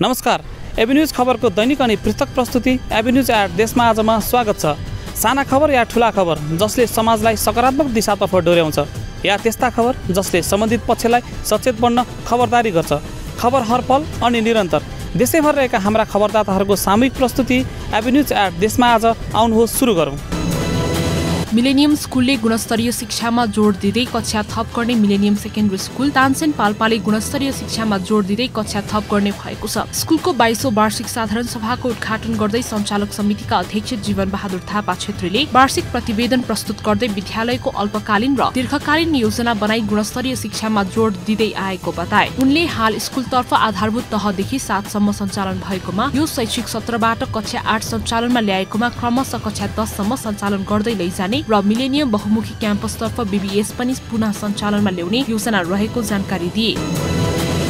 नमस्कार, एबी खबरको दैनिक अनि पृथक प्रस्तुति एबी न्यूज एट देशमा आजमा स्वागत छ। साना खबर या ठुला खबर जसले समाजलाई सकारात्मक दिशातर्फ डोर्याउँछ या त्यस्ता खबर जसले सम्बन्धित पक्षलाई सचेत बन्न खबरदारी गर्छ। खबर हरपल अनि निरन्तर देशैभर रहेका हाम्रा खबरदाताहरूको सामूहिक प्रस्तुति एबी न्यूज एट देशमा आज आउनुहोस् सुरु गरौँ। मिलेनियम स्कुलले गुणस्तरीय शिक्षामा जोड दिँदै कक्षा थप गर्ने मिलेनियम सेकेन्डरी स्कुल तानसेन पाल्पाले गुणस्तरीय शिक्षामा जोड दिँदै कक्षा थप गर्ने भएको छ। स्कुलको 22औं वार्षिक साधारण सभाको उद्घाटन गर्दै सञ्चालक समितिका अध्यक्ष जीवन बहादुर थापा छेत्रीले वार्षिक प्रतिवेदन प्रस्तुत गर्दै विद्यालयको अल्पकालीन र दीर्घकालीन योजना बनाई गुणस्तरीय शिक्षामा जोड दिँदै आएको बताए। उनले हाल स्कुलतर्फ आधारभूत तहदेखि 7 सम्म सञ्चालन भएकोमा यो शैक्षिक सत्रबाट कक्षा 8 सञ्चालनमा ल्याएकोमा क्रमशः कक्षा 10 सम्म सञ्चालन गर्दै लैजाने र मिलेनियम बहुमुखी क्याम्पसतर्फ बीबीएस पनि पुनः सञ्चालनमा ल्याउने योजना रहेको जानकारी दिए।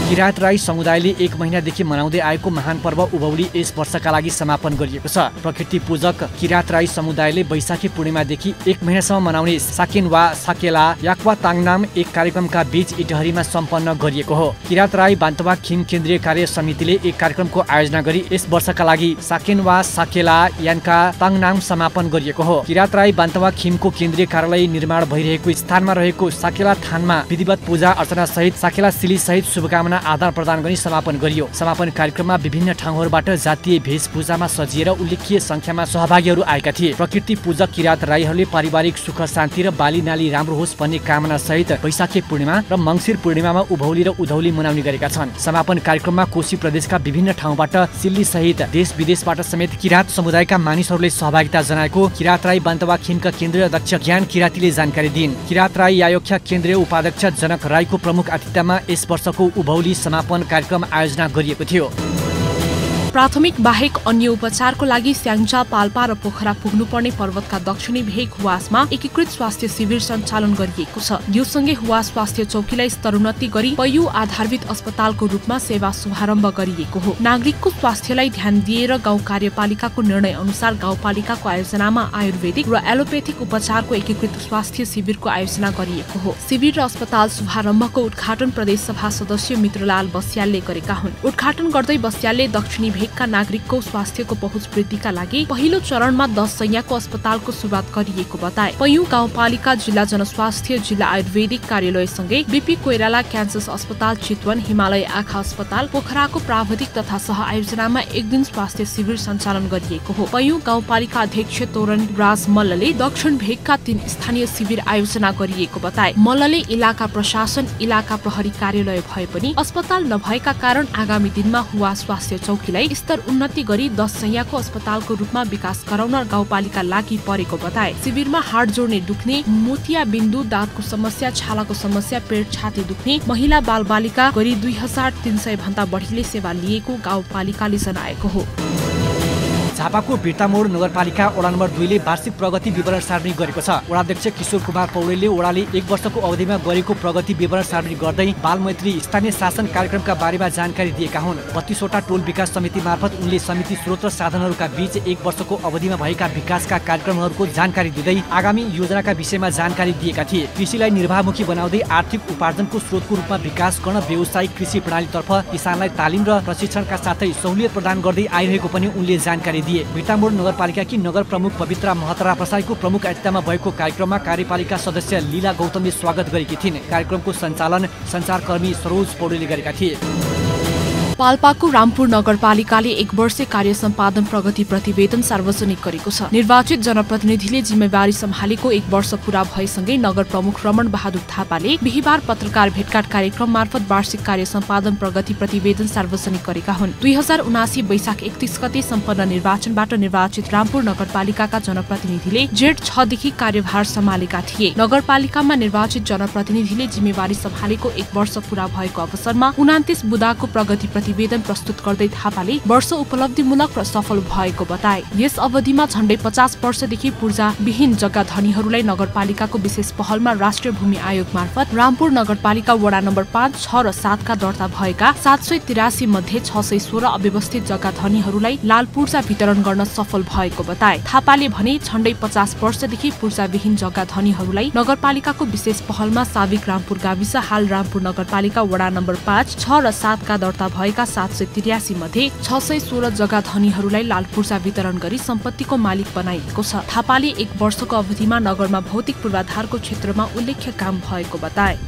किरात राई समुदायले 1 महिनादेखि मनाउँदै आएको महान पर्व उभौली यस वर्षका लागि समापन गरिएको छ। प्रकृति पूजक किरात राई समुदायले वैशाखी पूर्णिमादेखि 1 महिनासम्म मनाउने साकेन वा साकेला याक्वा ताङनाम एक कार्यक्रमका बीच इटहरीमा सम्पन्न गरिएको हो। किरात राई बान्तवा खिम केन्द्रीय कार्य समितिले एक कार्यक्रमको आयोजना गरी यस वर्षका लागि साकेन वा साकेला यान्का ताङनाम समापन गरिएको हो। किरात राई बान्तवा खिमको केन्द्रीय कार्यालय निर्माण भइरहेको स्थानमा रहेको साकेला थानमा विधिवत पूजा अर्चना सहित साकेला सिली सहित शुभकामना आदान प्रदान गरी समापन गरियो। समापन कार्यक्रममा विभिन्न ठाउँहरूबाट जातीय भेषभूषामा सजिएर उल्लेख्य संख्यामा सहभागीहरू आएका थिए। प्रकृति पूजक किरात राईहरूले पारिवारिक सुख शान्ति र बाली नाली राम्रो होस् भन्ने कामना सहित वैशाखी पूर्णिमा र मङ्सिर पूर्णिमामा उभौली र उधौली मनाउने गरेका छन्। समापन कार्यक्रममा कोशी प्रदेशका विभिन्न ठाउँबाट सिल्ली सहित देश विदेशबाट समेत किरात समुदायका मानिसहरूले सहभागिता जनाएको किरात राई बान्तवा खिमका केन्द्रीय अध्यक्ष ज्ञान किरातीले जानकारी दिइन्। किरात राई यायोख्या केन्द्रीय उपाध्यक्ष जनक राईको प्रमुख आतिथ्यमा यस वर्षको उभौली समापन कार्यक्रम आयोजना गरिएको थियो। प्राथमिक बाहेक अन्य उपचारको लागि स्याङ्जा पाल्पा र पोखरा पुग्नुपर्ने पर्वतका दक्षिणी भेग हुवासमा एकीकृत स्वास्थ्य शिविर सञ्चालन गरिएको छ। यो सँगै हुवास स्वास्थ्य चौकीलाई स्तरोन्नति गरी पयु आधारभित अस्पतालको रूपमा सेवा शुभारम्भ गरिएको हो। नागरिकको स्वास्थ्यलाई ध्यान दिएर गाउँ कार्यपालिकाको निर्णय अनुसार गाउँपालिकाको आयोजनामा आयुर्वेदिक र एलोपेथिक उपचारको एकीकृत स्वास्थ्य शिविरको आयोजना गरिएको हो। शिविर र अस्पताल शुभारम्भको उद्घाटन प्रदेश सभा सदस्य मित्रलाल बस्यालले गरेका हुन्। उद्घाटन गर्दै बस्यालले दक्षिणी भेगका नागरिकको स्वास्थ्यको पहुँच वृद्धिका लागि पहिलो चरणमा 10 शैय्याको अस्पतालको सुरुवात गरिएको बताए। पयु गाउँपालिका जिल्ला जनस्वास्थ्य जिल्ला आयुर्वेदिक कार्यालयसँगै बीपी कोइराला क्यान्सर अस्पताल चितवन हिमालय आँखा अस्पताल पोखराको प्राविधिक तथा सह आयोजनामा 1 दिन स्वास्थ्य शिविर सञ्चालन गरिएको हो। पयु गाउँपालिका अध्यक्ष तोरण राज मल्लले दक्षिण भेगका 3 स्थानीय शिविर आयोजना गरिएको बताए। मल्लले इलाका प्रशासन इलाका प्रहरी कार्यालय भए पनि अस्पताल नभएका कारण आगामी दिनमा हुवा स्वास्थ्य चौकीलाई स्तर उन्नति गरी 10 शैय्याको अस्पतालको रूपमा विकास गराउन गाउँपालिका लागि परेको बताए। शिविरमा हाड जोड्ने दुख्ने मोतिया बिन्दु दाँतको समस्या छालाको समस्या पेट छाती दुख्ने महिला बालबालिका गरी 2300 भन्दा बढीले सेवा लिएको गाउँपालिकाले जनाएको हो। झापाको बिर्तामोड नगरपालिका वडा नम्बर 2 ले वार्षिक प्रगति विवरण सार्वजनिक गरेको छ। वडाध्यक्ष किशोर कुमार पौडेलले वडाले 1 वर्षको अवधिमा गरेको प्रगति विवरण सार्वजनिक गर्दै बालमैत्री स्थानीय शासन कार्यक्रमका बारेमा जानकारी दिएका हुन्। 32 वटा टोल विकास समिति मार्फत उनले समिति स्रोत र साधनहरूका बीच 1 वर्षको अवधिमा भएका विकासका कार्यक्रमहरूको जानकारी दिँदै आगामी योजनाका विषयमा जानकारी दिएका थिए। कृषिलाई निर्वाहमुखी बनाउँदै आर्थिक उपार्जनको स्रोतको रूपमा विकास गर्न व्यावसायिक कृषि प्रणालीतर्फ किसानलाई तालिम र प्रशिक्षणका साथै सहुलियत प्रदान गर्दै आइरहेको पनि उनले जानकारी दिए। बिर्तामोड नगरपालिकाकी नगर प्रमुख पवित्रा महतरा प्रसाईको प्रमुख आतिथ्यमा भएको कार्यक्रममा कार्यपालिका सदस्य लीला गौतमले स्वागत गरेकी थिइन्। कार्यक्रमको सञ्चालन सञ्चारकर्मी सरोज पौडेलले गरेका थिए। पाल्पाको रामपुर नगरपालिकाले 1 वर्षे कार्य सम्पादन प्रगति प्रतिवेदन सार्वजनिक गरेको छ। निर्वाचित जनप्रतिनिधिले जिम्मेवारी सम्हालेको 1 वर्ष पूरा भएसँगै नगर प्रमुख रमण बहादुर थापाले बिहीबार पत्रकार भेटघाट कार्यक्रम मार्फत वार्षिक कार्य सम्पादन प्रगति प्रतिवेदन सार्वजनिक गरेका हुन्। 2079 वैशाख 31 गते सम्पन्न निर्वाचनबाट निर्वाचित रामपुर नगरपालिकाका जनप्रतिनिधिले जेठ 6 देखि कार्यभार सम्हालेका थिए। नगरपालिकामा निर्वाचित जनप्रतिनिधिले जिम्मेवारी सम्हालेको 1 वर्ष पूरा भएको अवसरमा 29 बुदाको प्रगति प्रतिवेदन प्रस्तुत गर्दै थापाले वर्ष उपलब्धिमूलक र सफल भएको बताए। यस अवधिमा झण्डै 50 वर्षदेखि पूर्जाविहीन जग्गा धनीहरूलाई नगरपालिकाको विशेष पहलमा राष्ट्रिय भूमि आयोग मार्फत रामपुर नगरपालिका वडा नम्बर 5, 6 र 7 का दर्ता भएका 783 मध्ये 616 अव्यवस्थित जग्गा धनीहरूलाई लाल पूर्जा वितरण गर्न सफल भएको बताए। थापाले भने झण्डै 50 वर्षदेखि पूर्जाविहीन जग्गा धनीहरूलाई नगरपालिकाको विशेष पहलमा साविक रामपुर गाविस हाल रामपुर नगरपालिका वडा नम्बर 5, 6 र 7 का दर्ता रहेका 783 मध्ये 616 जग्गा धनीहरूलाई लाल पूर्जा वितरण गरी सम्पत्तिको मालिक बनाइएको छ। थापाले 1 वर्षको अवधिमा नगरमा भौतिक पूर्वाधारको क्षेत्रमा उल्लेख्य काम भएको बताए।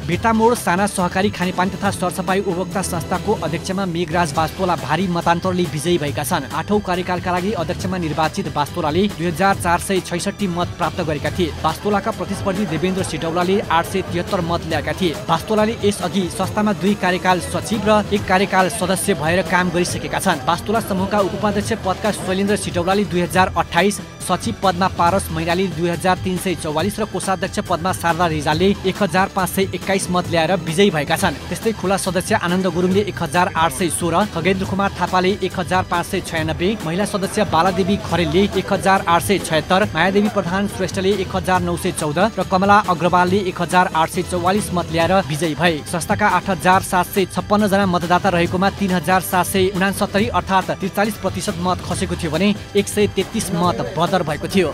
भिटामोड साना सहकारी खानेपानी तथा सरसफाई उपभोक्ता संस्थाको अध्यक्षमा मेघराज बास्तोला भारी मतान्तरले विजयी भएका छन्। 8औं कार्यकालका लागि अध्यक्षमा निर्वाचित बास्तोलाले 2466 मत प्राप्त गरेका थिए। बास्तोलाका प्रतिस्पर्धी देवेन्द्र सिटौलाले 873 मत ल्याएका थिए। बास्तोलाले यसअघि संस्थामा 2 कार्यकाल सचिव र 1 कार्यकाल सदस्य भएर काम गरिसकेका छन्। बास्तोला समूहका उपाध्यक्ष पदका शैलेन्द्र सिटौलाले 2028, सचिव पदमा पारस मैनाली 2344 र कोषाध्यक्ष पदमा शारदा रिजालले 1521 मत ल्याएर विजयी भएका छन्। त्यस्तै खुला सदस्य आनन्द गुरुङले 1816, खगेन्द्र कुमार थापाले 1596, महिला सदस्य बालादेवी खरेलले 1876, मायादेवी प्रधान श्रेष्ठले 1914 र कमला अग्रवालले 1844 मत ल्याएर विजयी भए। संस्थाका 8756 जना मतदाता रहेकोमा 3769 अर्थात् 43% मत खसेको थियो भने 133 मत बदर भएको थियो।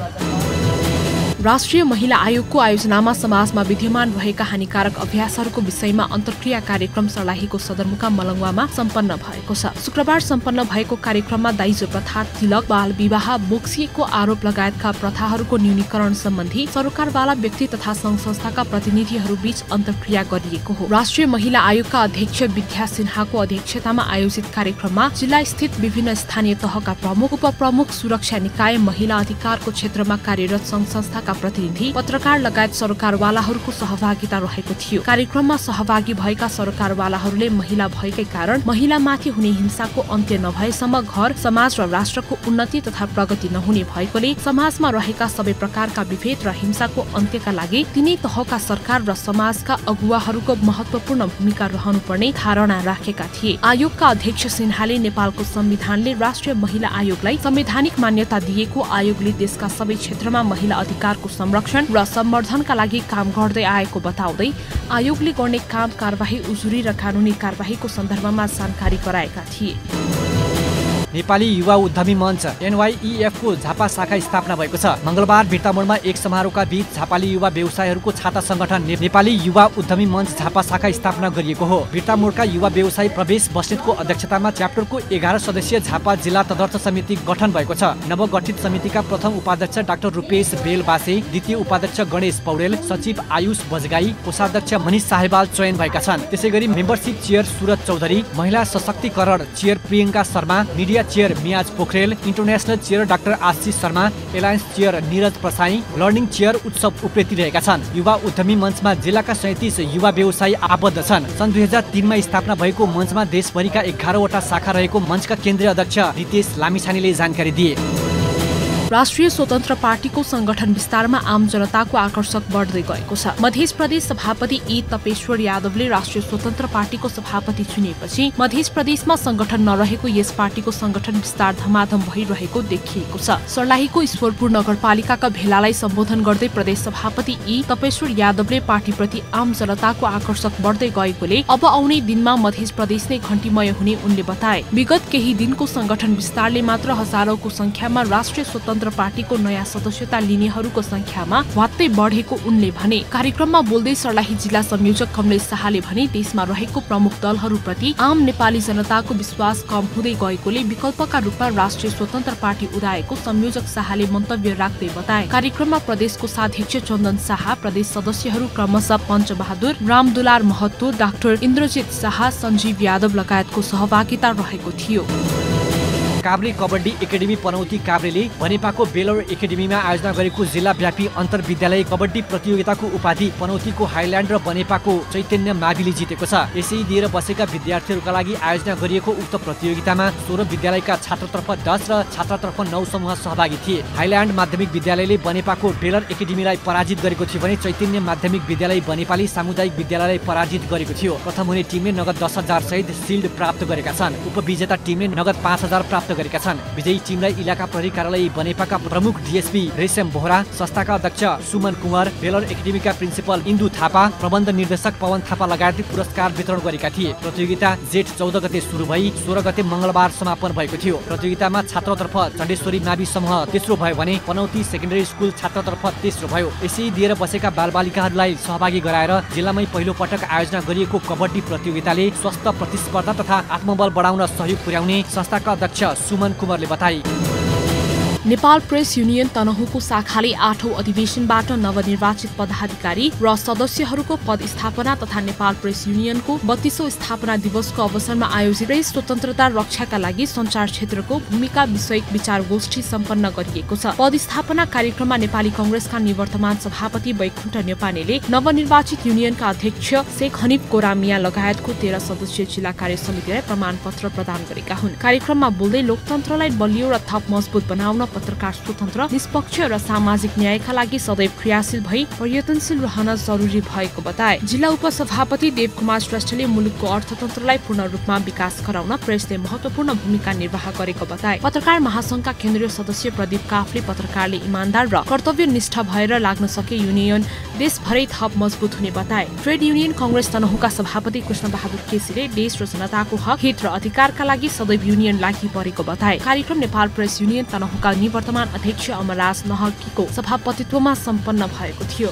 राष्ट्रिय महिला आयोगको आयोजनामा समाजमा विद्यमान भएका हानिकारक अभ्यासहरूको विषयमा अन्तर्क्रिया कार्यक्रम सर्लाहीको सदरमुकाम मलङ्गवामा सम्पन्न भएको छ। शुक्रबार सम्पन्न भएको कार्यक्रममा दाइजो प्रथा, तिलक, बाल विवाह, बोक्सिएको आरोप लगायतका प्रथाहरूको न्यूनीकरण सम्बन्धी सरकारवाला व्यक्ति तथा सङ्घ संस्थाका प्रतिनिधिहरू बीच अन्तर्क्रिया गरिएको हो। राष्ट्रिय महिला आयोगका अध्यक्ष विद्या सिन्हाको अध्यक्षतामा आयोजित कार्यक्रममा जिल्ला स्थित विभिन्न स्थानीय तहका प्रमुख, उपप्रमुख, सुरक्षा निकाय, महिला अधिकारको क्षेत्रमा कार्यरत सङ्घ संस्थाका प्रतिनिधि, पत्रकार लगायत सरकारवालाहरूको सहभागिता रहेको थियो। कार्यक्रममा सहभागी भएका सरकारवालाहरूले महिला भएकै कारण महिलामाथि हुने हिंसाको अन्त्य नभएसम्म घर, समाज र राष्ट्रको उन्नति तथा प्रगति नहुने भएकोले समाजमा रहेका सबै प्रकारका विभेद र हिंसाको अन्त्यका लागि तिनै तहका सरकार र समाजका अगुवाहरूको महत्वपूर्ण भूमिका रहनुपर्ने धारणा राखेका थिए। आयोगका अध्यक्ष सिन्हाले नेपालको संविधानले राष्ट्रिय महिला आयोगलाई संवैधानिक मान्यता दिएको, आयोगले देशका सबै क्षेत्रमा महिला अधिकार संरक्षण र सम्वर्धनका लागि काम गर्दै आएको बताउँदै आयोगले गर्ने काम, कारबाही, उजुरी र कानुनी कारबाहीको सन्दर्भमा जानकारी गराएका थिए। नेपाली युवा उद्यमी मञ्च NYEF को झापा शाखा स्थापना भएको छ। मंगलबार भिर्तामोडमा एक समारोहका बीच झापाली युवा व्यवसायीहरूको छाता संगठन नेपाली युवा उद्यमी मञ्च झापा शाखा स्थापना गरिएको हो। भिर्तामोडका युवा व्यवसायी प्रवेश बस्नेतको अध्यक्षतामा च्याप्टरको 11 सदस्यीय झापा जिल्ला तदर्थ समिति गठन भएको छ। नवगठित समितिका प्रथम उपाध्यक्ष डाक्टर रूपेश बेलबासे, द्वितीय उपाध्यक्ष गणेश पौडेल, सचिव आयुष बजगाई, कोषाध्यक्ष मनिष साहेबाल चयन भएका छन्। त्यसैगरी मेम्बरशिप चेयर सुरज चौधरी, महिला सशक्तिकरण chair Priyanka Sharma, media chair Miyaj Pokharel, international chair doctor Ashish Sharma, alliance chair Niraj Prasai, learning chair Utsav Upreti रहेका छन्। युवा उद्यमी मञ्चमा जिल्लाका 37 युवा व्यवसायी आबद्ध छन्। सन् 2003 मा स्थापना भएको मञ्चमा देशभरिका 11 वटा शाखा रहेको मञ्चका केन्द्रीय अध्यक्ष रितेश लामिछानेले जानकारी दिए। राष्ट्रिय स्वतन्त्र पार्टीको संगठन विस्तारमा आम जनताको आकर्षक बढ्दै गएको छ। मध्य प्रदेश सभापति ई तपेश्वर यादवले राष्ट्रिय स्वतन्त्र पार्टीको सभापति चुनिएपछि मध्य प्रदेशमा संगठन नरहेको यस पार्टीको संगठन विस्तार धमाधम भइरहेको देखिएको छ। सर्लाहीको ईश्वरपुर नगरपालिकाका भेलालाई सम्बोधन गर्दै प्रदेश सभापति ई तपेश्वर यादवले पार्टीप्रति आम जनताको आकर्षक बढ्दै गएकोले अब आउने दिनमा मध्य प्रदेश नै घण्टीमय हुने उनले बताए। विगत केही दिनको संगठन विस्तारले मात्र हजारौंको संख्यामा राष्ट्रिय स्वतन्त्र पार्टीको नयाँ सदस्यता लिनेहरूको संख्यामा वात्तै बढेको उनले भने। कार्यक्रममा बोल्दै सर्लाही जिल्ला संयोजक कमलेश शाहले भने देशमा रहेको प्रमुख दलहरूप्रति आम नेपाली जनताको विश्वास कम हुँदै गएकोले विकल्पका रूपमा राष्ट्रिय स्वतन्त्र पार्टी उदाएको संयोजक शाहले मन्तव्य राख्दै बताए। कार्यक्रममा प्रदेशको साध्यक्ष चन्दन शाह, प्रदेश सदस्यहरू क्रमशः पञ्चबहादुर, रामदुलार महतो, डाक्टर इन्द्रजित शाह, सञ्जीव यादव लगायतको सहभागिता रहेको थियो। काभ्रे कबड्डी एकाडेमी पनौती काभ्रेले बनेपाको बेलर एकाडेमीमा आयोजना गरेको जिल्लाव्यापी अन्तर्विद्यालय कबड्डी प्रतियोगिताको उपाधि पनौतीको हाइल्यान्ड र बनेपाको चैतन्य माविले जितेको छ। यसै दिएर बसेका विद्यार्थीहरूका लागि आयोजना गरिएको उक्त प्रतियोगितामा 16 विद्यालयका छात्रतर्फ 10 र छात्रतर्फ 9 समूह सहभागी थिए। हाइल्यान्ड माध्यमिक विद्यालयले बनेपाको बेलर एकाडेमीलाई पराजित गरेको थियो भने चैतन्य माध्यमिक विद्यालय बनेपाली सामुदायिक विद्यालयलाई पराजित गरेको थियो। प्रथम हुने टिमले नगद 10,000 सहित सिल्ड प्राप्त गरेका छन्। उपविजेता टिमले नगद 5,000 प्राप्त गरेका छन्। विजयी टिमलाई इलाका प्रहरी कार्यालय बनेपाका प्रमुख डीएसपी रेशम बोहरा, संस्थाका अध्यक्ष सुमन कुमार, बेलर एकाडेमीका प्रिन्सिपल इन्दु थापा, प्रबन्ध निर्देशक पवन थापा लगायतले पुरस्कार वितरण गरेका थिए। प्रतियोगिता जेठ 14 गते सुरु भई 16 गते मंगलबार समापन भएको थियो। प्रतियोगितामा छात्रतर्फ चण्डेश्वरी मावि समूह तेस्रो भयो भने पनौती सेकेन्डरी स्कुल छात्रतर्फ तेस्रो भयो। यसै दिएर बसेका बालबालिकाहरूलाई सहभागी गराएर जिल्लामै पहिलो पटक आयोजना गरिएको कबड्डी प्रतियोगिताले स्वस्थ प्रतिस्पर्धा तथा आत्मबल बढाउन सहयोग पुर्याउने संस्थाका अध्यक्ष सुमन कुमारले बताए। नेपाल प्रेस युनियन तनहुँको शाखाले 8औं अधिवेशनबाट नवनिर्वाचित पदाधिकारी र सदस्यहरूको पदस्थापना तथा नेपाल प्रेस युनियनको 32औं स्थापना दिवसको अवसरमा आयोजित प्रेस स्वतन्त्रता रक्षाका लागि सञ्चार क्षेत्रको भूमिका विषयक विचार गोष्ठी सम्पन्न गरिएको छ। पदस्थापना कार्यक्रममा नेपाली कंग्रेसका निवर्तमान सभापति वैकुण्ठ नेपानेले नवनिर्वाचित युनियनका अध्यक्ष शेख हनिफ कोरामिया लगायतको 13 सदस्यीय जिल्ला कार्य समितिलाई प्रमाणपत्र प्रदान गरेका हुन्। कार्यक्रममा बोल्दै लोकतन्त्रलाई बलियो र थप मजबुत बनाउन पत्रकार स्वतन्त्र, निष्पक्ष र सामाजिक न्यायका लागि सदैव क्रियाशील भई प्रयत्नशील रहन जरुरी भएको बताए। जिल्ला उपसभापति देवकुमार श्रेष्ठले मुलुकको अर्थतन्त्रलाई पूर्ण रूपमा विकास गराउन प्रेसले महत्वपूर्ण भूमिका निर्वाह गरेको बताए। पत्रकार महासंघका केन्द्रीय सदस्य प्रदीप काफले पत्रकारले इमानदार र कर्तव्यनिष्ठ भएर लाग्न सके युनियन देशभरै थप मजबुत हुने बताए। ट्रेड युनियन कंग्रेस तनहुँका सभापति कृष्णबहादुर केसीले देश र जनताको हक, हित र अधिकारका लागि सदैव युनियन लागि परेको बताए। कार्यक्रम नेपाल प्रेस युनियन तनहुँका निवर्तमान अध्यक्ष अमरराज नहकीको सभापतित्वमा सम्पन्न भएको थियो।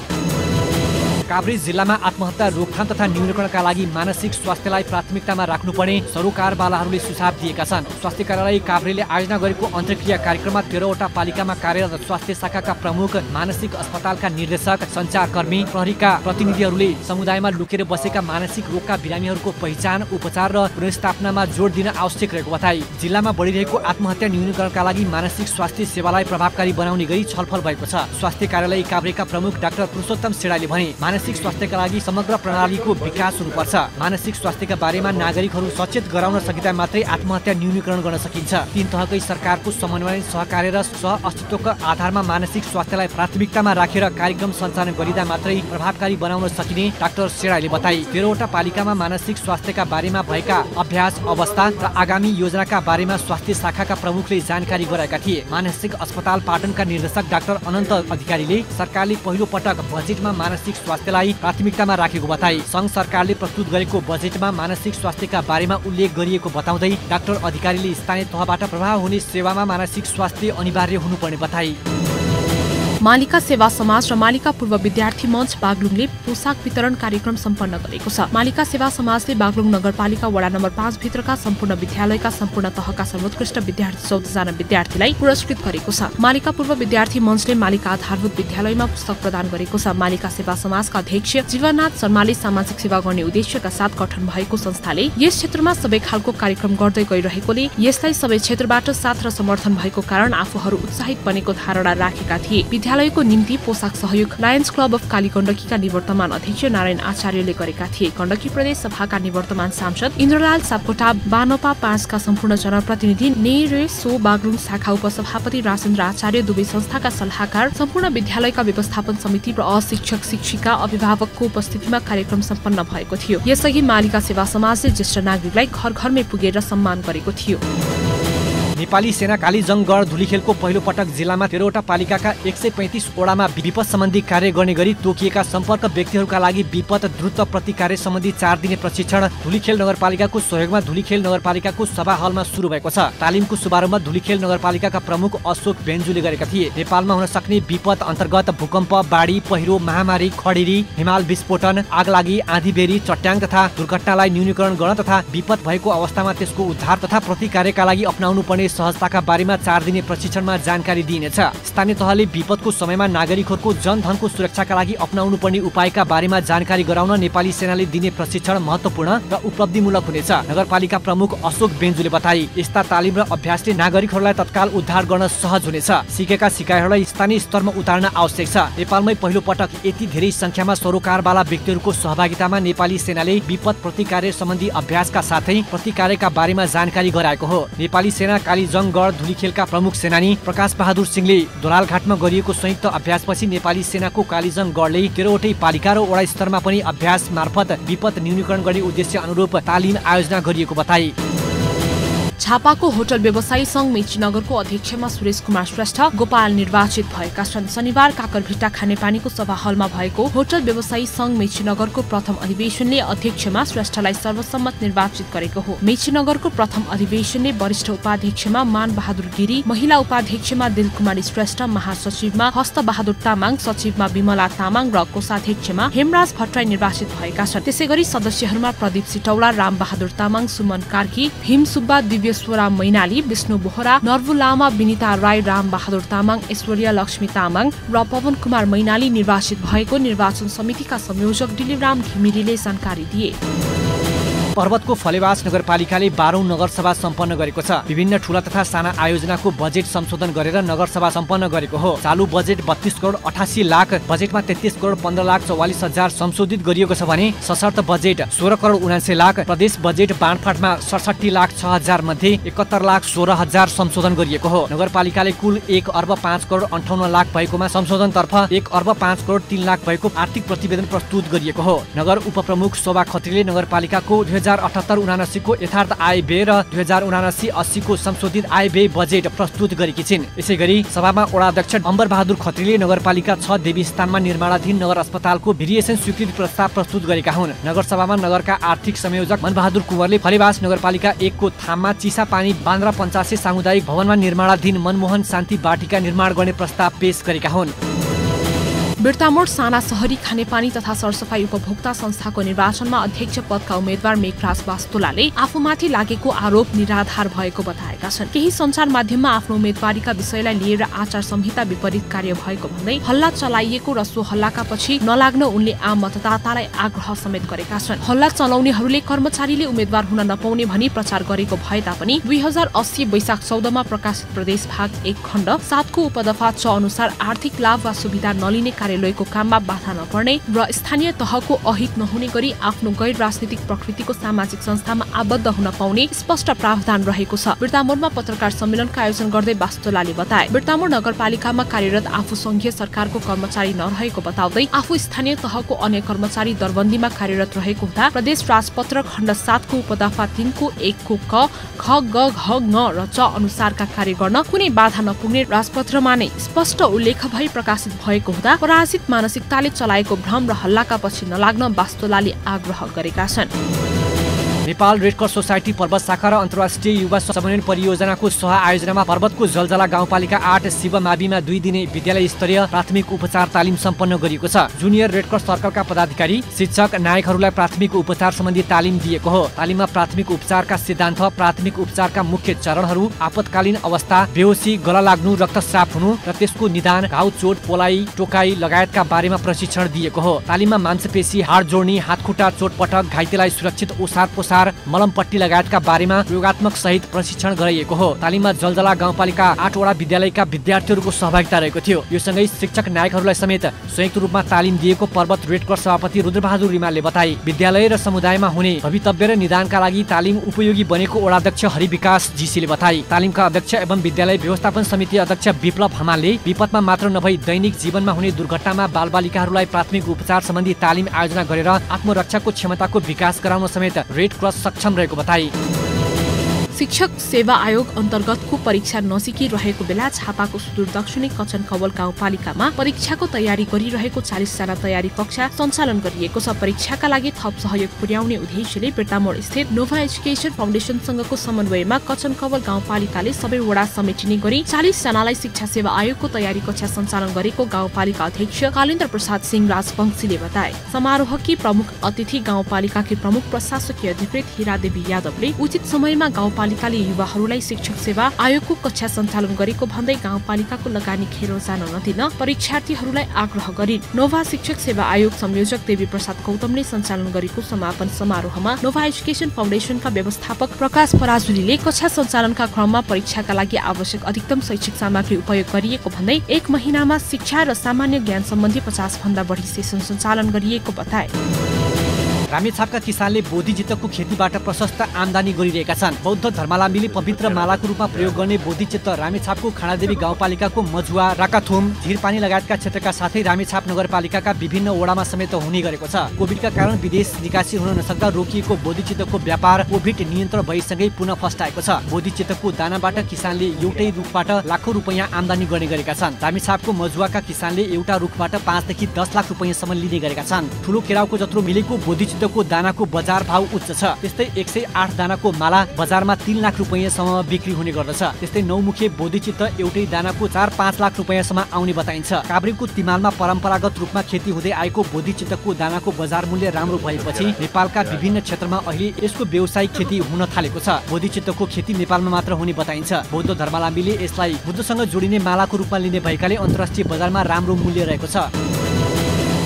काभ्रे जिल्लामा आत्महत्या रोकथाम तथा न्यूनीकरणका लागि मानसिक स्वास्थ्यलाई प्राथमिकतामा राख्नुपर्ने सरोकारवालाहरूले सुझाव दिएका छन्। स्वास्थ्य कार्यालय काभ्रेले आयोजना गरेको अन्तर्क्रिया कार्यक्रममा 13वटा पालिकामा कार्यरत स्वास्थ्य शाखाका प्रमुख, मानसिक अस्पतालका निर्देशक, सञ्चारकर्मी, प्रहरीका प्रतिनिधिहरूले समुदायमा लुकेर बसेका मानसिक रोगका बिरामीहरूको पहिचान, उपचार र पुनर्स्थापनामा जोड दिन आवश्यक रहेको बताए। जिल्लामा बढिरहेको आत्महत्या न्यूनीकरणका लागि मानसिक स्वास्थ्य सेवालाई प्रभावकारी बनाउने गरी छलफल भएको छ। स्वास्थ्य कार्यालय काभ्रेका प्रमुख डाक्टर पुरुषोत्तम शेराले भने मानसिक स्वास्थ्यका लागि समग्र प्रणालीको विकास हुनुपर्छ। मानसिक स्वास्थ्यका बारेमा नागरिकहरू सचेत गराउन सकिँदा मात्रै आत्महत्या न्यूनीकरण गर्न सकिन्छ। तीन तहकै सरकारको समन्वय, सहकार्य र सहअस्तित्वको आधारमा मानसिक स्वास्थ्यलाई प्राथमिकतामा राखेर कार्यक्रम सञ्चालन गरिँदा मात्रै प्रभावकारी बनाउन सकिने डाक्टर शेराले बताए। 13वटा पालिकामा मानसिक स्वास्थ्यका बारेमा भएका अभ्यास, अवस्था र आगामी योजनाका बारेमा स्वास्थ्य शाखाका प्रमुखले जानकारी गराएका थिए। मानसिक अस्पताल पाटनका निर्देशक डाक्टर अनन्त अधिकारीले सरकारले पहिलो पटक बजेटमा मानसिक स्वास्थ्यलाई प्राथमिकतामा राखेको बताए। संघ सरकारले प्रस्तुत गरेको बजेटमा मानसिक स्वास्थ्यका बारेमा उल्लेख गरिएको बताउँदै डाक्टर अधिकारीले स्थानीय तहबाट प्रभाव हुने सेवामा मानसिक स्वास्थ्य अनिवार्य हुनुपर्ने बताए। मालिका सेवा समाज र मालिका पूर्व विद्यार्थी मञ्च बागलुङले पोसाक वितरण कार्यक्रम सम्पन्न गरेको छ। मालिका सेवा समाजले बागलुङ नगरपालिका वडा नम्बर 5 भित्रका सम्पूर्ण विद्यालयका सम्पूर्ण तहका सर्वोत्कृष्ट विद्यार्थी 14 जना विद्यार्थीलाई पुरस्कृत गरेको छ। मालिका पूर्व विद्यार्थी मञ्चले मालिका आधारभूत विद्यालयमा पुस्तक प्रदान गरेको छ। मालिका सेवा समाजका अध्यक्ष जीवननाथ शर्माले सामाजिक सेवा गर्ने उद्देश्यका साथ गठन भएको संस्थाले यस क्षेत्रमा सबै खालको कार्यक्रम गर्दै गइरहेकोले यसलाई सबै क्षेत्रबाट साथ र समर्थन भएको कारण आफूहरू उत्साहित बनेको धारणा राखेका थिए। विद्यालयको निम्ति पोसाक सहयोग लायन्स क्लब अफ कालीगण्डकीका निवर्तमान अध्यक्ष नारायण आचार्यले गरेका थिए। गण्डकी प्रदेश सभाका निवर्तमान सांसद इन्द्रलाल सापकोटा, बानपा 5 का सम्पूर्ण जनप्रतिनिधि, नेरे सो बागलुङ शाखा उपसभापति राजेन्द्र आचार्य, दुवै संस्थाका सल्लाहकार, सम्पूर्ण विद्यालयका व्यवस्थापन समिति र अशिक्षक शिक्षिका अभिभावकको उपस्थितिमा कार्यक्रम सम्पन्न भएको थियो। यसअघि मालिका सेवा समाजले ज्येष्ठ नागरिकलाई घर घरमै पुगेर सम्मान गरेको थियो। नेपाली सेना कालीजंगगढ धुलीखेलको पहिलो पटक जिल्लामा 13वटा पालिकाका 135 वडामा विपद सम्बन्धी कार्य गर्ने गरी तोकिएका सम्पर्क व्यक्तिहरूका लागि विपद द्रुत प्रतिकार सम्बन्धी 4 दिने प्रशिक्षण धुलीखेल नगरपालिकाको सहयोगमा धुलीखेल नगरपालिकाको सभा हलमा सुरु भएको छ। तालिमको शुभारम्भ धुलीखेल नगरपालिकाका प्रमुख अशोक बेन्जुले गरेका थिए। नेपालमा हुन सक्ने विपद अन्तर्गत भूकम्प, बाढी, पहिरो, महामारी, खडेरी, हिमाल विस्फोटन, आगलागी, आँधीबेहरी, चट्याङ तथा दुर्घटनालाई न्यूनीकरण गर्न तथा विपद भएको अवस्थामा त्यसको उद्धार तथा प्रतिकारका लागि अपनाउनु पर्ने सहजताका बारेमा 4 दिने प्रशिक्षणमा जानकारी दिइनेछ। स्थानीय तहले विपदको समयमा नागरिकहरूको जनधनको सुरक्षाका लागि अपनाउनु पर्ने उपायका बारेमा जानकारी गराउन नेपाली सेनाले दिने प्रशिक्षण महत्त्वपूर्ण र उपलब्धिमूलक हुनेछ। नगरपालिका प्रमुख अशोक बेन्जुले बताए। यस्ता तालिम र अभ्यासले नागरिकहरूलाई तत्काल उद्धार गर्न सहज हुनेछ। सिकेका सिकाइहरूलाई स्थानीय स्तरमा उतार्न आवश्यक छ। नेपालमै पहिलो पटक यति धेरै संख्यामा सरोकारवाला व्यक्तिहरूको सहभागितामा नेपाली सेनाले विपद प्रतिकार सम्बन्धी अभ्यासका साथै प्रतिकारका बारेमा जानकारी गराएको हो। नेपाली सेना कालीजंगगढ धुलीखेलका प्रमुख सेनानी प्रकाश बहादुर सिंहले दोलालघाटमा गरिएको संयुक्त अभ्यासपछि नेपाली सेनाको कालीजंगगढले 13वटै पालिका र वडा स्तरमा पनि अभ्यास मार्फत विपद न्यूनीकरण गर्ने उद्देश्य अनुरूप तालिम आयोजना गरिएको बताए। झापाको होटल व्यवसायी संघ मेचीनगरको अध्यक्षमा सुरेश कुमार श्रेष्ठ गोपाल निर्वाचित भएका छन्। शनिबार काकरभिट्टा खानेपानीको सभा हलमा भएको होटल व्यवसायी संघ मेचीनगरको प्रथम अधिवेशनले अध्यक्षमा श्रेष्ठलाई सर्वसम्मत निर्वाचित गरेको हो। मेचीनगरको प्रथम अधिवेशनले वरिष्ठ उपाध्यक्षमा मान बहादुर गिरी, महिला उपाध्यक्षमा दिलकुमारी श्रेष्ठ, महासचिवमा हस्तबहादुर तामाङ, सचिवमा विमला तामाङ र कोषाध्यक्षमा हेमराज भट्टराई निर्वाचित भएका छन्। त्यसैगरी सदस्यहरूमा प्रदीप सिटौला, राम बहादुर तामाङ, सुमन कार्की, भीम सुब्बा, दिव्यश्वरा मैनाली, विष्णु बोहरा, नर्बु लामा, विनिता राई, राम बहादुर तामाङ, ऐश्वर्या लक्ष्मी तामाङ र पवन कुमार मैनाली निर्वाचित भएको निर्वाचन समितिका संयोजक दिलीपराम घिमिरेले जानकारी दिए। पर्वतको फलेवास नगरपालिकाले 12औं नगरसभा सम्पन्न गरेको छ। विभिन्न ठूला तथा साना आयोजनाको बजेट संशोधन गरेर नगरसभा सम्पन्न गरेको हो। चालु बजेट 32 करोड 88 लाख, बजेटमा 33 करोड 15 लाख 44 हजार संशोधित गरिएको छ भने सशर्त बजेट 16 करोड 79 लाख, प्रदेश बजेट बाँडफाँडमा 67 लाख 6 हजार मध्ये 71 लाख 16 हजार संशोधन गरिएको हो। नगरपालिकाले कुल 1 अर्ब 5 करोड 58 लाख भएकोमा संशोधनतर्फ 1 अर्ब 5 करोड 3 लाख भएको आर्थिक प्रतिवेदन प्रस्तुत गरिएको हो। नगर उपप्रमुख शोभा खत्रीले नगरपालिकाको 2078-79 को यथार्थ आय व्यय र 2079-80 को संशोधित आय व्यय बजेट प्रस्तुत गरेकी छिन्। यसैगरी सभामा वडा अध्यक्ष अम्बर बहादुर खत्रीले नगरपालिका 6 देवी स्थानमा निर्माणाधीन नगर अस्पतालको भेरिएसन स्वीकृति प्रस्ताव प्रस्तुत गरेका हुन्। नगरसभामा नगरका आर्थिक संयोजक मनबहादुर कुँवरले फलेवास नगरपालिका 1 को थाममा चिसापानी बान्द्रा पञ्चासे सामुदायिक भवनमा निर्माणाधीन मनमोहन शान्ति बाटिका निर्माण गर्ने प्रस्ताव पेश गरेका हुन्। बिर्तामोड साना शहरी खानेपानी तथा सरसफाई उपभोक्ता संस्थाको निर्वाचनमा अध्यक्ष पदका उम्मेद्वार मेघराज वास्तोलाले आफूमाथि लागेको आरोप निराधार भएको बताएका छन्। केही सञ्चार माध्यममा आफ्नो उम्मेदवारीका विषयलाई लिएर आचार संहिता विपरीत कार्य भएको भन्दै हल्ला चलाइएको र सो हल्लाका पछि नलाग्न उनले आम मतदातालाई आग्रह समेत गरेका छन्। हल्ला चलाउनेहरूले कर्मचारीले उम्मेद्वार हुन नपाउने भनी प्रचार गरेको भए तापनि 2080 वैशाख 14 मा प्रकाशित प्रदेश भाग 1 खण्ड 7 को उपदफा 6 अनुसार आर्थिक लाभ वा सुविधा नलिने कार्यालयको काममा बाधा नपर्ने र स्थानीय तहको अहित नहुने गरी आफ्नो गैर राजनीतिक प्रकृतिको सामाजिक संस्थामा आबद्ध हुन पाउने स्पष्ट प्रावधान रहेको छ। बिर्तामोडमा पत्रकार सम्मेलनको आयोजन गर्दै वास्तोलाले बताए, बिर्तामोड नगरपालिकामा कार्यरत आफू संघीय सरकारको कर्मचारी नरहेको बताउँदै आफू स्थानीय तहको अन्य कर्मचारी दरबन्दीमा कार्यरत रहेको हुँदा प्रदेश राजपत्र खण्ड 7 को उपदफा 3 को 1 को क, ख, ग, घ, ङ र च अनुसारका कार्य गर्न कुनै बाधा नपुग्ने राजपत्रमा नै स्पष्ट उल्लेख भई प्रकाशित भएको हुँदा पराजित मानसिकताले चलाएको भ्रम र हल्लाका पछि नलाग्न वास्तोलाले आग्रह गरेका छन्। नेपाल रेडक्रस सोसाइटी पर्वत शाखा र अन्तर्राष्ट्रिय युवा समन्वय परियोजनाको सह आयोजनामा पर्वतको जलजला गाउँपालिका 8 शिव माविमा 2 दिने विद्यालय स्तरीय प्राथमिक उपचार तालिम सम्पन्न गरिएको छ। जुनियर रेडक्रस सर्कलका पदाधिकारी, शिक्षक, नायकहरूलाई प्राथमिक उपचार सम्बन्धी तालिम दिएको हो। तालिममा प्राथमिक उपचारका सिद्धान्त, प्राथमिक उपचारका मुख्य चरणहरू, आपतकालीन अवस्था, बेहोसी, गला लाग्नु, रक्तस्राव हुनु र त्यसको निदान, घाउ, चोट, पोलाई, टोकाई लगायतका बारेमा प्रशिक्षण दिएको हो। तालिममा मांसपेशी, हाड जोड्नी, हातखुट्टा चोटपटक, घाइतेलाई सुरक्षित ओसार मलमपट्टी लगायतका बारेमा प्रयोगात्मक सहित प्रशिक्षण गराइएको हो। तालिममा जलजला गाउँपालिका 8 वटा विद्यालयका विद्यार्थीहरूको सहभागिता रहेको थियो। यो सँगै शिक्षक नायकहरूलाई समेत संयुक्त रूपमा तालिम दिएको पर्वत रेडक्रस सभापति रुद्रबहादुर रिमालले बताए। विद्यालय र समुदायमा हुने भवितव्य र निदानका लागि तालिम उपयोगी बनेको वडाध्यक्ष हरिविकास जीसीले बताए। तालिमका अध्यक्ष एवं विद्यालय व्यवस्थापन समिति अध्यक्ष विप्लव हमालले विपदमा मात्र नभई दैनिक जीवनमा हुने दुर्घटनामा बालबालिकाहरूलाई प्राथमिक उपचार सम्बन्धी तालिम आयोजना गरेर आत्मरक्षाको क्षमताको विकास गराउन समेत रेड क्रस सक्षम रहेको बताए। शिक्षक सेवा आयोग अन्तर्गतको परीक्षा नजिकिरहेको बेला झापाको सुदूर दक्षिणी कचन कवल गाउँपालिकामा परीक्षाको तयारी गरिरहेको 40 जना तयारी कक्षा सञ्चालन गरिएको छ। परीक्षाका लागि थप सहयोग पुर्याउने उद्देश्यले बिर्तामोड स्थित नोभा एजुकेसन फाउन्डेसनसँगको समन्वयमा कचन कवल गाउँपालिकाले सबै वडा समेटिने गरी 40 जनालाई शिक्षा सेवा आयोगको तयारी कक्षा सञ्चालन गरेको गाउँपालिका अध्यक्ष कालेन्द्र प्रसाद सिंह राजवंशीले बताए। समारोहकी प्रमुख अतिथि गाउँपालिकाकी प्रमुख प्रशासकीय अधिकृत हिरादेवी यादवले उचित समयमा गाउँपालिकाले युवाहरूलाई शिक्षक सेवा आयोगको कक्षा सञ्चालन गरेको भन्दै गाउँपालिकाको लगानी खेरो जान नदिन परीक्षार्थीहरूलाई आग्रह गरिन्। नोभा शिक्षक सेवा आयोग संयोजक देवी प्रसाद गौतमले सञ्चालन गरेको समापन समारोहमा नोभा एजुकेसन फाउन्डेसनका व्यवस्थापक प्रकाश पराजुलीले कक्षा सञ्चालनका क्रममा परीक्षाका लागि आवश्यक अधिकतम शैक्षिक सामग्री उपयोग गरिएको भन्दै 1 महिनामा शिक्षा र सामान्य ज्ञान सम्बन्धी 50 भन्दा बढी सेसन सञ्चालन गरिएको बताए। रामेछापका किसानले बोधिचित्तको खेतीबाट प्रशस्त आमदानी गरिरहेका छन्। बौद्ध धर्मावलम्बीले पवित्र मालाको रूपमा प्रयोग गर्ने बोधिचित्त रामेछापको खानादेवी गाउँपालिकाको मजुवा, राकाथुम, झिरपानी लगायतका क्षेत्रका साथै रामेछाप नगरपालिकाका विभिन्न वडामा समेत हुने गरेको छ। कोभिडका कारण विदेश निकासी हुन नसक्दा रोकिएको बोधिचित्तको व्यापार कोभिड नियन्त्रण भइसँगै पुनः फस्टाएको छ। बोधिचित्तको दानाबाट किसानले एउटै रुखबाट लाखौं रुपैयाँ आमदानी गर्ने गरेका छन्। रामेछापको मजुवाका किसानले एउटा रुखबाट 5 देखि 10 लाख रुपैयाँसम्म लिने गरेका छन्। ठुलो केराउको जत्रो मिलेको बोधिचित्तको दानाको बजार भाव उच्च छ। त्यस्तै 108 दानाको माला बजारमा 3 लाख रुपैयाँसम्म बिक्री हुने गर्दछ। त्यस्तै नौमुखे बोधिचित्त एउटै दानाको 4-5 लाख रुपैयाँसम्म आउने बताइन्छ। काभ्रेको तिमालमा परम्परागत रूपमा खेती हुँदै आएको बोधिचित्तको दानाको बजार मूल्य राम्रो भएपछि नेपालका विभिन्न क्षेत्रमा अहिले यसको व्यावसायिक खेती हुन थालेको छ। बोधिचित्तको खेती नेपालमा मात्र हुने बताइन्छ। बौद्ध धर्मावलम्बीले यसलाई बुद्धसँग जोडिने मालाको रूपमा लिने भएकाले अन्तर्राष्ट्रिय बजारमा राम्रो मूल्य रहेको छ।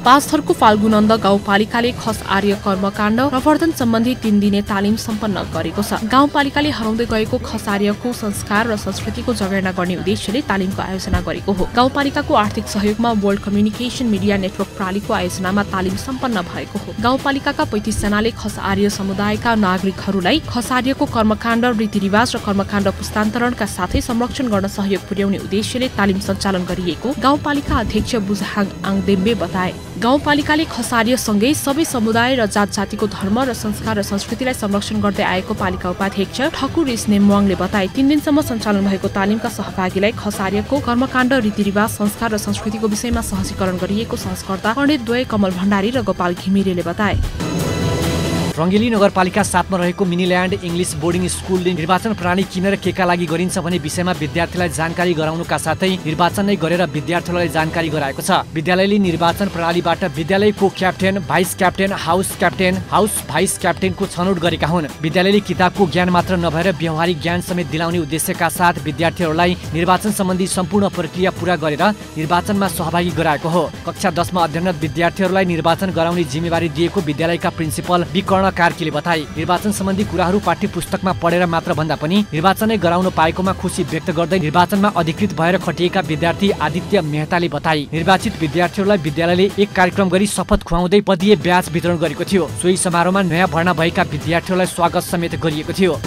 पाँचथरको फाल्गुनन्द गाउँपालिकाले खस आर्य कर्मकाण्ड प्रवर्धन सम्बन्धी 3 दिने तालिम सम्पन्न गरेको छ। गाउँपालिकाले हराउँदै गएको खस आर्यको संस्कार र संस्कृतिको जगेर्ना गर्ने उद्देश्यले तालिमको आयोजना गरेको हो। गाउँपालिकाको आर्थिक सहयोगमा वर्ल्ड कम्युनिकेसन मिडिया नेटवर्क प्रणालीको आयोजनामा तालिम सम्पन्न भएको हो। गाउँपालिकाका 35 जनाले खस आर्य समुदायका नागरिकहरूलाई खस आर्यको कर्मकाण्ड, रीतिरिवाज र कर्मकाण्ड पुस्तान्तरणका साथै संरक्षण गर्न सहयोग पुर्याउने उद्देश्यले तालिम सञ्चालन गरिएको गाउँपालिका अध्यक्ष बुझहाङ आङदेम्बे बताए। गाउँपालिकाले खस आर्यसँगै सबै समुदाय र जात जातिको धर्म र संस्कार र संस्कृतिलाई संरक्षण गर्दै आएको पालिका उपाध्यक्ष ठकुर स्नेमवाङले बताए। 3 दिनसम्म सञ्चालन भएको तालिमका सहभागीलाई खस आर्यको कर्मकाण्ड, रीतिरिवाज, संस्कार र संस्कृतिको विषयमा सहजीकरण गरिएको सहजकर्ता पण्डित द्वय कमल भण्डारी र गोपाल घिमिरेले बताए। रङ्गेली नगरपालिका 7 मा रहेको मिनील्यान्ड इङ्ग्लिस बोर्डिङ स्कुलले निर्वाचन प्रणाली किन र केका लागि गरिन्छ भन्ने विषयमा विद्यार्थीलाई जानकारी गराउनुका साथै निर्वाचन नै गरेर विद्यार्थीहरूलाई जानकारी गराएको छ। विद्यालयले निर्वाचन प्रणालीबाट विद्यालयको captain, vice captain, house vice क्याप्टेनको छनौट गरेका हुन्। विद्यालयले किताबको ज्ञान मात्र नभएर व्यावहारिक ज्ञान समेत दिलाउने उद्देश्यका साथ विद्यार्थीहरूलाई निर्वाचन सम्बन्धी सम्पूर्ण प्रक्रिया पूरा गरेर निर्वाचनमा सहभागी गराएको हो। कक्षा 10 मा अध्ययनरत विद्यार्थीहरूलाई निर्वाचन गराउने जिम्मेवारी दिएको विद्यालयका प्रिन्सिपल विकर्ण कार्कीले बताए। निर्वाचन सम्बन्धी कुराहरू पाठ्य पुस्तकमा पढेर मात्र भन्दा पनि निर्वाचनै गराउन पाएकोमा खुसी व्यक्त गर्दै निर्वाचनमा अधिकृत भएर खटिएका विद्यार्थी आदित्य मेहताले बताए। निर्वाचित विद्यार्थीहरूलाई विद्यालयले एक कार्यक्रम गरी शपथ खुवाउँदै पदीय ब्याज वितरण गरेको थियो। सोही समारोहमा नयाँ भर्ना भएका विद्यार्थीहरूलाई स्वागत समेत गरिएको थियो।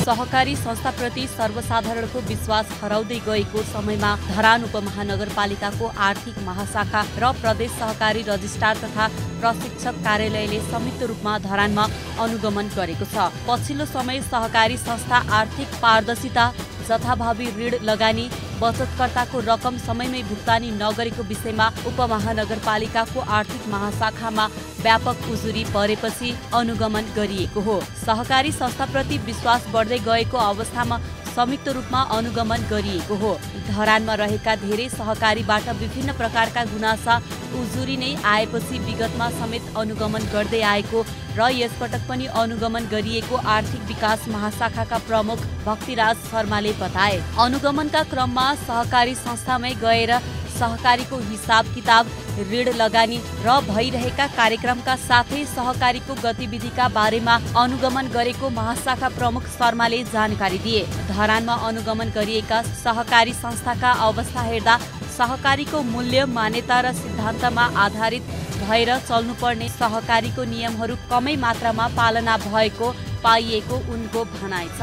सहकारी संस्थाप्रति सर्वसाधारणको विश्वास हराउँदै गएको समयमा धरान उपमहानगरपालिकाको आर्थिक महाशाखा र प्रदेश सहकारी रजिस्ट्रार तथा प्रशिक्षक कार्यालयले संयुक्त रूपमा धरानमा अनुगमन गरेको छ। पछिल्लो समय सहकारी संस्था आर्थिक पारदर्शिता, जथाभावी ऋण लगानी, बचतकर्ताको रकम समयमै भुक्तानी नगरेको विषयमा उपमहानगरपालिकाको आर्थिक महाशाखामा व्यापक उजुरी परेपछि अनुगमन गरिएको हो। सहकारी संस्थाप्रति विश्वास बढ्दै गएको अवस्थामा संयुक्त रूपमा अनुगमन गरिएको हो। धरानमा रहेका धेरै सहकारीबाट विभिन्न प्रकारका गुनासा उजुरी नै आएपछि विगतमा समेत अनुगमन गर्दै आएको र यसपटक पनि अनुगमन गरिएको आर्थिक विकास महाशाखाका प्रमुख भक्तिराज शर्माले बताए। अनुगमनका क्रममा सहकारी संस्थामै गएर सहकारीको हिसाब किताब, ऋण लगानी र भइरहेका कार्यक्रमका साथै सहकारीको गतिविधिका बारेमा अनुगमन गरेको महाशाखा प्रमुख शर्माले जानकारी दिए। धरानमा अनुगमन गरिएका सहकारी संस्थाका अवस्था हेर्दा सहकारीको मूल्य, मान्यता र सिद्धान्तमा आधारित भएर चल्नुपर्ने सहकारीको नियमहरू कमै मात्रामा पालना भएको पाइएको उनको भनाइ छ।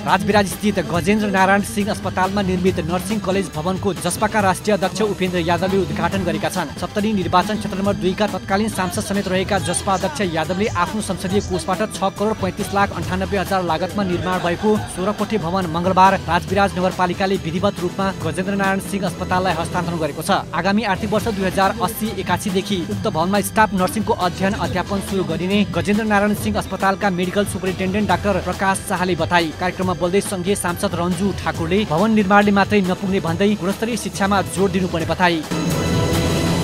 राजविराज स्थित गजेन्द्र नारायण सिंह अस्पतालमा निर्मित नर्सिङ कलेज भवनको जसपाका राष्ट्रिय अध्यक्ष उपेन्द्र यादवले उद्घाटन गरेका छन्। सप्तरी निर्वाचन क्षेत्र नम्बर 2 का तत्कालीन सांसद समेत रहेका जसपा अध्यक्ष यादवले आफ्नो संसदीय कोषबाट 6,35,98,000 लागतमा निर्माण भएको 16 कोठे भवन मङ्गलबार राजविराज नगरपालिकाले विधिवत रूपमा गजेन्द्र नारायण सिंह अस्पताललाई हस्तान्तरण गरेको छ। आगामी आर्थिक वर्ष 2080-81 देखि उक्त भवनमा स्टाफ नर्सिङको अध्ययन अध्यापन सुरु गरिने गजेन्द्र नारायण सिंह अस्पतालका मेडिकल सुपरिन्टेन्डेन्ट डाक्टर प्रकाश शाहले बताए। कार्यक्रममा बोल्दै संघीय सांसद रन्जु ठाकुरले भवन निर्माणले मात्रै नपुग्ने भन्दै गुणस्तरीय शिक्षामा जोड दिनुपर्ने बताए।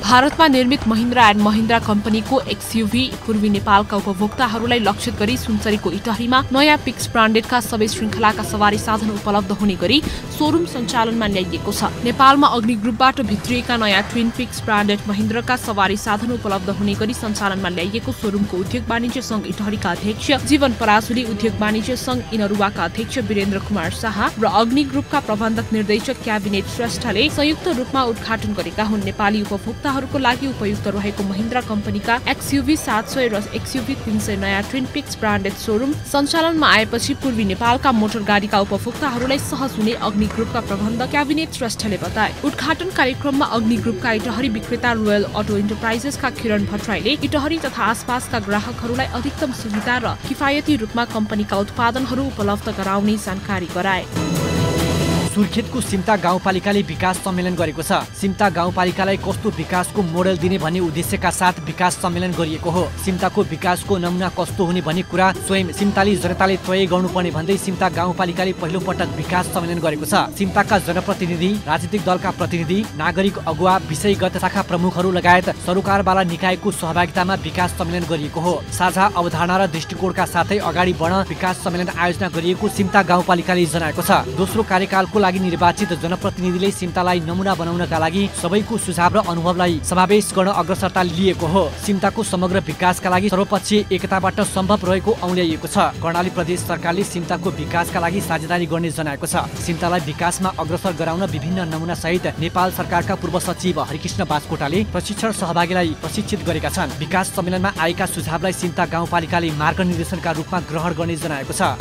भारतमा निर्मित महिन्द्रा एन्ड महिन्द्रा कम्पनीको एक्सयुभी पूर्वी नेपालका उपभोक्ताहरूलाई लक्षित गरी सुनसरीको इटहरीमा नयाँ पिक्स ब्रान्डेडका सबै श्रृङ्खलाका सवारी साधन उपलब्ध हुने गरी सोरुम सञ्चालनमा ल्याइएको छ। नेपालमा अग्नि ग्रुपबाट भित्रिएका नयाँ ट्विन पिक्स ब्रान्डेड महिन्द्राका सवारी साधन उपलब्ध हुने गरी सञ्चालनमा ल्याइएको सोरुमको उद्योग वाणिज्य संघ इटहरीका अध्यक्ष जीवन पराजुली, उद्योग वाणिज्य संघ इनरुवाका अध्यक्ष वीरेन्द्र कुमार शाह र अग्नि ग्रुपका प्रबन्धक निर्देशक क्याबिनेट श्रेष्ठले संयुक्त रूपमा उद्घाटन गरेका हुन्। नेपाली उपभोक्ता उपभोक्ताहरूको लागि उपयुक्त रहेको महिन्द्रा कम्पनीका XUV 700 र XUV 300 नयाँ ट्विन पिक्स ब्रान्डेड शोरूम सञ्चालनमा आएपछि पूर्वी नेपालका मोटर गाडीका उपभोक्ताहरूलाई सहज हुने अग्नि ग्रुपका प्रबन्धक क्याबिनेट श्रेष्ठले बताए। उद्घाटन कार्यक्रममा अग्नि ग्रुपका इटहरी विक्रेता रोयल अटो इन्टरप्राइजेसका किरण भट्टराईले इटहरी तथा आसपासका ग्राहकहरूलाई अधिकतम सुविधा र किफायती रूपमा कम्पनीका उत्पादनहरू उपलब्ध गराउने जानकारी गराए। सुर्खेतको सिम्ता गाउँपालिकाले विकास सम्मेलन गरेको छ। सिम्ता गाउँपालिकालाई कस्तो विकासको मोडेल दिने भन्ने उद्देश्यका साथ विकास सम्मेलन गरिएको हो। सिम्ताको विकासको नमुना कस्तो हुने भन्ने कुरा स्वयं सिम्ताली जनताले तय गर्नुपर्ने भन्दै सिम्ता गाउँपालिकाले पहिलो पटक विकास सम्मेलन गरेको छ। सिम्ताका जनप्रतिनिधि, राजनीतिक दलका प्रतिनिधि, नागरिक अगुवा, विषयगत शाखा प्रमुखहरू लगायत सरोकारवाला निकायको सहभागितामा विकास सम्मेलन गरिएको हो। साझा अवधारणा र दृष्टिकोणका साथै अगाडि बढ्न विकास सम्मेलन आयोजना गरिएको सिम्ता गाउँपालिकाले जनाएको छ। दोस्रो कार्यकालको लागि निर्वाचित जनप्रतिनिधिले सिम्तालाई नमुना बनाउनका लागि सबैको सुझाव र अनुभवलाई समावेश गर्न अग्रसरता लिएको हो। सिम्ताको समग्र विकासका लागि सर्वपक्षीय एकताबाट सम्भव रहेको औल्याइएको छ। कर्णाली प्रदेश सरकारले सिम्ताको विकासका लागि साझेदारी गर्ने जनाएको छ। सिम्तालाई विकासमा अग्रसर गराउन विभिन्न नमुना सहित नेपाल सरकारका पूर्व सचिव हरिकृष्ण बास्कोटाले प्रशिक्षण सहभागीलाई प्रशिक्षित गरेका छन्। विकास सम्मेलनमा आएका सुझावलाई सिम्ता गाउँपालिकाले मार्गनिर्देशनका रूपमा ग्रहण गर्ने जनाएको छ।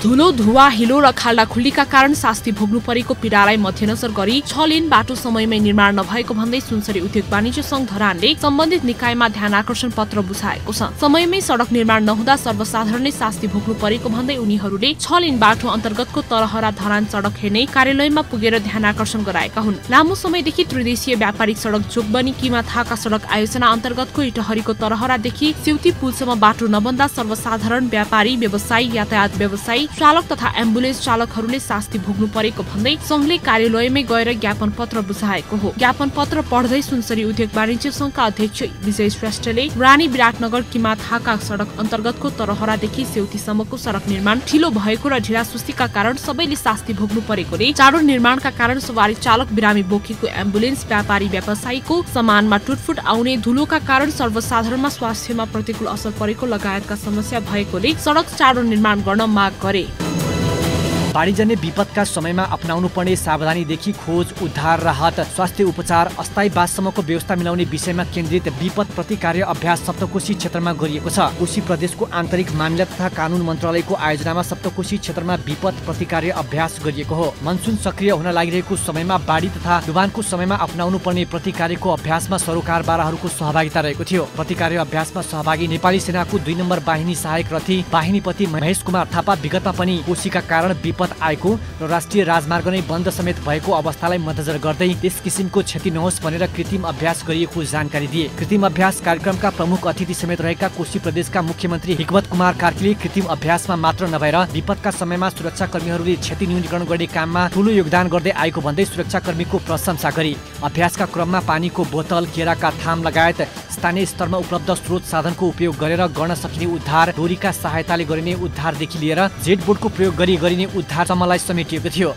धुलो, धुवा, हिलो र खाल्डाखुल्लीका कारण शास्ति भोग्नु परेको पीडालाई मध्यनजर गरी 6 लेन बाटो समयमै निर्माण नभएको भन्दै सुनसरी उद्योग वाणिज्य संघ धरानले सम्बन्धित निकायमा ध्यान आकर्षण पत्र बुझाएको छ। समयमै सडक निर्माण नहुँदा सर्वसाधारणले शास्ति भोग्नु परेको भन्दै उनीहरूले 6 लेन बाटो अन्तर्गतको तरहरा धरान सडक हेर्ने कार्यालयमा पुगेर ध्यान आकर्षण गराएका हुन्। लामो समयदेखि त्रिदेशीय व्यापारिक सडक जोगबनी किमा थाका सडक आयोजना अन्तर्गतको इटहरीको तरहरादेखि सेउती पुलसम्म बाटो नबन्दा सर्वसाधारण व्यापारी, व्यवसायी, यातायात व्यवसायी, चालक तथा एम्बुलेन्स चालकहरूले शास्ति भोग्नु परेको भन्दै संघले कार्यालयमै गएर ज्ञापन पत्र बुझाएको हो। ज्ञापन पत्र पढ्दै सुनसरी उद्योग वाणिज्य संघका अध्यक्ष विजय श्रेष्ठले रानी विराटनगर किमा थाका सडक अन्तर्गतको तरहरादेखि सेउतीसम्मको सडक निर्माण ढिलो भएको र ढिलासुस्तीका कारण सबैले शास्ति भोग्नु परेकोले चाँडो निर्माणका कारण सवारी चालक, बिरामी बोकेको एम्बुलेन्स, व्यापारी व्यवसायीको सामानमा टुटफुट आउने, धुलोका कारण सर्वसाधारणमा स्वास्थ्यमा प्रतिकूल असर परेको लगायतका समस्या भएकोले सडक चाँडो निर्माण गर्न माग गरे। बाढीजन्य विपदका समयमा अपनाउनु पर्ने सावधानीदेखि खोज, उद्धार, राहत, स्वास्थ्य उपचार, अस्थायी बाससम्मको व्यवस्था मिलाउने विषयमा केन्द्रित विपद प्रतिकार्य अभ्यास सप्तकोशी क्षेत्रमा गरिएको छ। कोशी प्रदेशको आन्तरिक मामिला तथा कानुन मन्त्रालयको आयोजनामा सप्तकोशी क्षेत्रमा विपद प्रतिकार्य अभ्यास गरिएको हो। मनसुन सक्रिय हुन लागिरहेको समयमा बाढी तथा डुबानको समयमा अपनाउनु पर्ने प्रतिकार्यको अभ्यासमा सरोकारवालाहरूको सहभागिता रहेको थियो। प्रतिकार्य अभ्यासमा सहभागी नेपाली सेनाको 2 नम्बर बाहिनी सहायक रथी बाहिनीपति महेश कुमार थापा विगतमा पनि कोशीका कारण विपद आएको र राष्ट्रिय राजमार्ग नै बन्द समेत भएको अवस्थालाई मध्यनजर गर्दै त्यस किसिमको क्षति नहोस् भनेर कृत्रिम अभ्यास गरिएको जानकारी दिए। कृत्रिम अभ्यास कार्यक्रमका प्रमुख अतिथि समेत रहेका कोशी प्रदेशका मुख्यमन्त्री हिक्मत कुमार कार्कीले कृत्रिम अभ्यासमा मात्र नभएर विपदका समयमा सुरक्षाकर्मीहरूले क्षति न्यूनीकरण गर्ने काममा ठूलो योगदान गर्दै आएको भन्दै सुरक्षाकर्मीको प्रशंसा गरे। अभ्यासका क्रममा पानीको बोतल, केराका थाम लगायत स्थानीय स्तरमा उपलब्ध स्रोत साधनको उपयोग गरेर गर्न सकिने उद्धार, डोरीका सहायताले गरिने उद्धारदेखि लिएर जेट बोटको प्रयोग गरी गरिने उद्धारसम्मलाई समेटिएको थियो।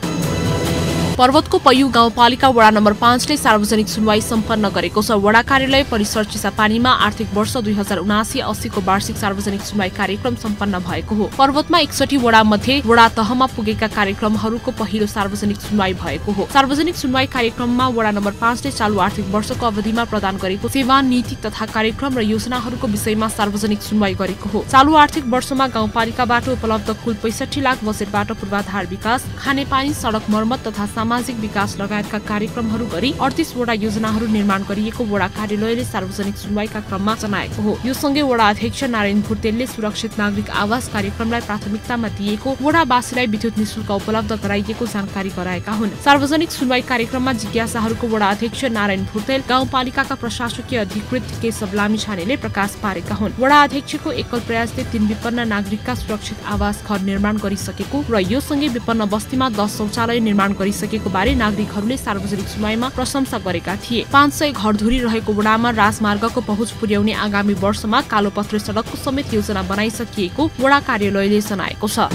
पर्वतको पैयु गाउँपालिका वडा नम्बर 5 ले सार्वजनिक सुनवाई सम्पन्न गरेको छ। वडा कार्यालय परिसर चिसापानीमा आर्थिक वर्ष 2079-80 को वार्षिक सार्वजनिक सुनवाई कार्यक्रम सम्पन्न भएको हो। पर्वतमा 61 वडा मध्ये वडा तहमा पुगेका कार्यक्रमहरूको पहिलो सार्वजनिक सुनवाई भएको हो। सार्वजनिक सुनवाई कार्यक्रममा वडा नम्बर 5 ले चालु आर्थिक वर्षको अवधिमा प्रदान गरेको सेवा, नीति तथा कार्यक्रम र योजनाहरूको विषयमा सार्वजनिक सुनवाई गरेको हो। चालु आर्थिक वर्षमा गाउँपालिकाबाट उपलब्ध कुल 65 लाख बजेटबाट पूर्वाधार विकास, खानेपानी, सडक मर्मत तथा सामाजिक विकास लगायतका कार्यक्रमहरू गरी 38 वडा योजनाहरू निर्माण गरिएको वडा कार्यालयले सार्वजनिक सुनवाईका क्रममा जनाएको हो। यो सँगै वडा अध्यक्ष नारायण भुटेलले सुरक्षित नागरिक आवास कार्यक्रमलाई प्राथमिकतामा दिएको, वडावासीलाई विद्युत निशुल्क उपलब्ध गराइएको जानकारी गराएका हुन्। सार्वजनिक सुनवाई कार्यक्रममा जिज्ञासाहरूको वडा अध्यक्ष नारायण भुटेल, गाउँपालिकाका प्रशासकीय अधिकृत केशव लामिछानेले प्रकाश पारेका हुन्। वडा अध्यक्षको एकल प्रयासले 3 विपन्न नागरिकका सुरक्षित आवास घर निर्माण गरिसकेको र यो सँगै विपन्न बस्तीमा 10 शौचालय निर्माण गरिसकेको बारे नागरिकहरूले सार्वजनिक सुनवाईमा प्रशंसा गरेका थिए। 500 घरधुरी रहेको वडामा राजमार्गको पहुँच पुर्याउने आगामी वर्षमा कालोपत्रे सडकको समेत योजना बनाइसकिएको वडा कार्यालयले जनाएको छ।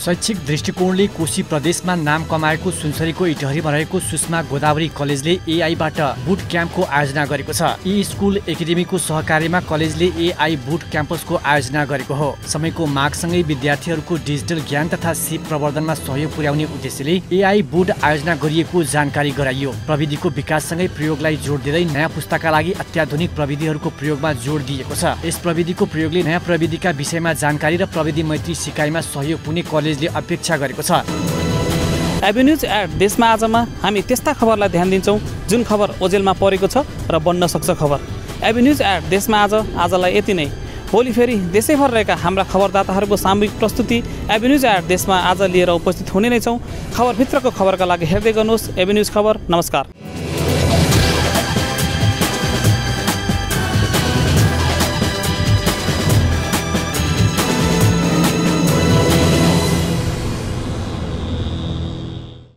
शैक्षिक दृष्टिकोणले कोशी प्रदेशमा नाम कमाएको सुनसरीको इटहरीमा रहेको सुषमा गोदावरी कलेजले एआईबाट बुट क्याम्पको आयोजना गरेको छ। यी स्कुल एकाडेमीको सहकार्यमा कलेजले एआई बुट क्याम्पसको आयोजना गरेको हो। समयको मागसँगै विद्यार्थीहरूको डिजिटल ज्ञान तथा सिप प्रवर्धनमा सहयोग पुर्याउने उद्देश्यले एआई बुट आयोजना गरिएको जानकारी गराइयो। प्रविधिको विकाससँगै प्रयोगलाई जोड दिँदै नयाँ पुस्ताका लागि अत्याधुनिक प्रविधिहरूको प्रयोगमा जोड दिएको छ। यस प्रविधिको प्रयोगले नयाँ प्रविधिका विषयमा जानकारी र प्रविधि मैत्री सिकाइमा सहयोग पुग्ने कलेजले अपेक्षा गरेको छ। एभिन्युज एट देशमा आजमा हामी त्यस्ता खबरलाई ध्यान दिन्छौँ जुन खबर ओजेलमा परेको छ र बन्न सक्छ खबर। एभिन्युज एट देशमा आजलाई यति नै। भोलि फेरि देशैभर रहेका हाम्रा खबरदाताहरूको सामूहिक प्रस्तुति एभिन्युज एट देशमा आज लिएर उपस्थित हुने नै छौँ। खबरभित्रको खबरका लागि हेर्दै गर्नुहोस् एभिन्युज खबर। नमस्कार।